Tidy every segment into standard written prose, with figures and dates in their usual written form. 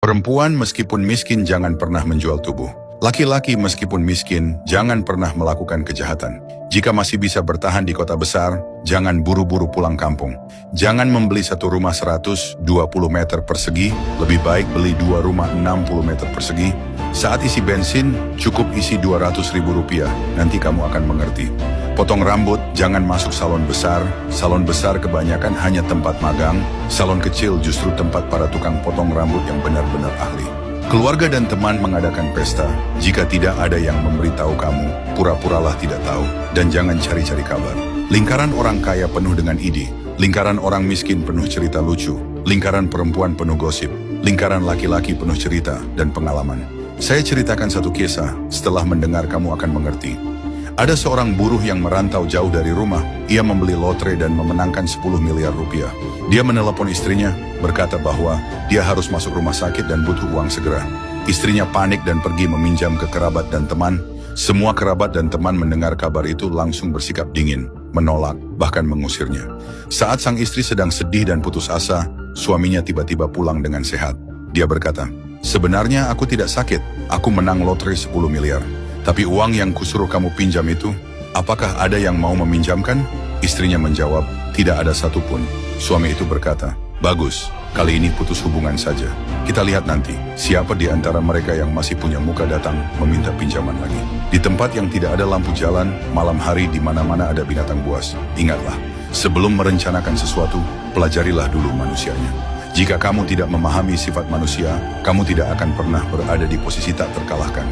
Perempuan meskipun miskin jangan pernah menjual tubuh. Laki-laki meskipun miskin jangan pernah melakukan kejahatan. Jika masih bisa bertahan di kota besar, jangan buru-buru pulang kampung. Jangan membeli satu rumah 120 meter persegi, lebih baik beli dua rumah 60 meter persegi. Saat isi bensin, cukup isi 200 ribu rupiah, nanti kamu akan mengerti. Potong rambut, jangan masuk salon besar kebanyakan hanya tempat magang, salon kecil justru tempat para tukang potong rambut yang benar-benar ahli. Keluarga dan teman mengadakan pesta, jika tidak ada yang memberitahu kamu, pura-puralah tidak tahu, dan jangan cari-cari kabar. Lingkaran orang kaya penuh dengan ide, lingkaran orang miskin penuh cerita lucu, lingkaran perempuan penuh gosip, lingkaran laki-laki penuh cerita dan pengalaman. Saya ceritakan satu kisah, setelah mendengar kamu akan mengerti. Ada seorang buruh yang merantau jauh dari rumah. Ia membeli lotre dan memenangkan 10 miliar rupiah. Dia menelepon istrinya, berkata bahwa dia harus masuk rumah sakit dan butuh uang segera. Istrinya panik dan pergi meminjam ke kerabat dan teman. Semua kerabat dan teman mendengar kabar itu langsung bersikap dingin, menolak, bahkan mengusirnya. Saat sang istri sedang sedih dan putus asa, suaminya tiba-tiba pulang dengan sehat. Dia berkata, "Sebenarnya aku tidak sakit, aku menang lotre 10 miliar. Tapi uang yang kusuruh kamu pinjam itu, apakah ada yang mau meminjamkan?" Istrinya menjawab, "Tidak ada satupun." Suami itu berkata, "Bagus, kali ini putus hubungan saja. Kita lihat nanti, siapa di antara mereka yang masih punya muka datang meminta pinjaman lagi." Di tempat yang tidak ada lampu jalan, malam hari di mana-mana ada binatang buas. Ingatlah, sebelum merencanakan sesuatu, pelajarilah dulu manusianya. Jika kamu tidak memahami sifat manusia, kamu tidak akan pernah berada di posisi tak terkalahkan.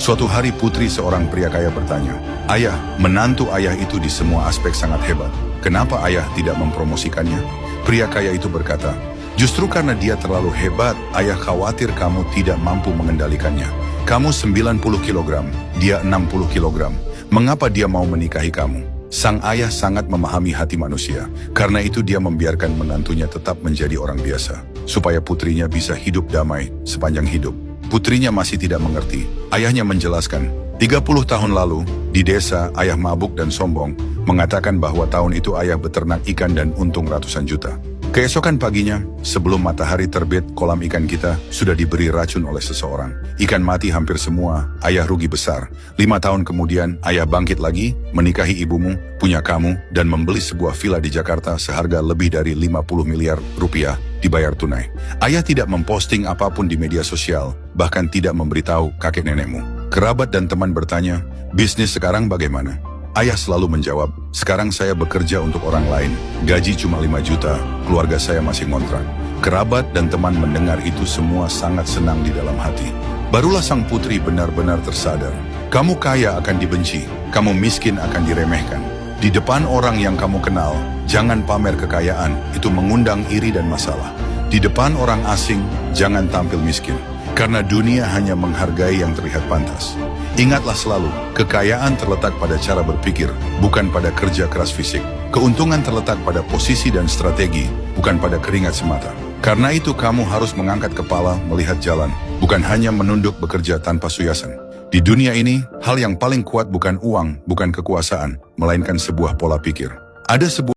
Suatu hari putri seorang pria kaya bertanya, "Ayah, menantu ayah itu di semua aspek sangat hebat. Kenapa ayah tidak mempromosikannya?" Pria kaya itu berkata, "Justru karena dia terlalu hebat, ayah khawatir kamu tidak mampu mengendalikannya. Kamu 90 kilogram, dia 60 kilogram. Mengapa dia mau menikahi kamu?" Sang ayah sangat memahami hati manusia, karena itu dia membiarkan menantunya tetap menjadi orang biasa, supaya putrinya bisa hidup damai sepanjang hidup. Putrinya masih tidak mengerti. Ayahnya menjelaskan, 30 tahun lalu, di desa ayah mabuk dan sombong, mengatakan bahwa tahun itu ayah beternak ikan dan untung ratusan juta. Keesokan paginya, sebelum matahari terbit, kolam ikan kita sudah diberi racun oleh seseorang. Ikan mati hampir semua, ayah rugi besar. 5 tahun kemudian, ayah bangkit lagi, menikahi ibumu, punya kamu, dan membeli sebuah villa di Jakarta seharga lebih dari 50 miliar rupiah, dibayar tunai. Ayah tidak memposting apapun di media sosial, bahkan tidak memberitahu kakek nenekmu. Kerabat dan teman bertanya, "Bisnis sekarang bagaimana?" Ayah selalu menjawab, "Sekarang saya bekerja untuk orang lain, gaji cuma 5 juta, keluarga saya masih ngontrak." Kerabat dan teman mendengar itu semua sangat senang di dalam hati. Barulah sang putri benar-benar tersadar. Kamu kaya akan dibenci, kamu miskin akan diremehkan. Di depan orang yang kamu kenal, jangan pamer kekayaan, itu mengundang iri dan masalah. Di depan orang asing, jangan tampil miskin, karena dunia hanya menghargai yang terlihat pantas. Ingatlah selalu, kekayaan terletak pada cara berpikir, bukan pada kerja keras fisik. Keuntungan terletak pada posisi dan strategi, bukan pada keringat semata. Karena itu kamu harus mengangkat kepala melihat jalan, bukan hanya menunduk bekerja tanpa suyasan. Di dunia ini, hal yang paling kuat bukan uang, bukan kekuasaan, melainkan sebuah pola pikir. Ada sebuah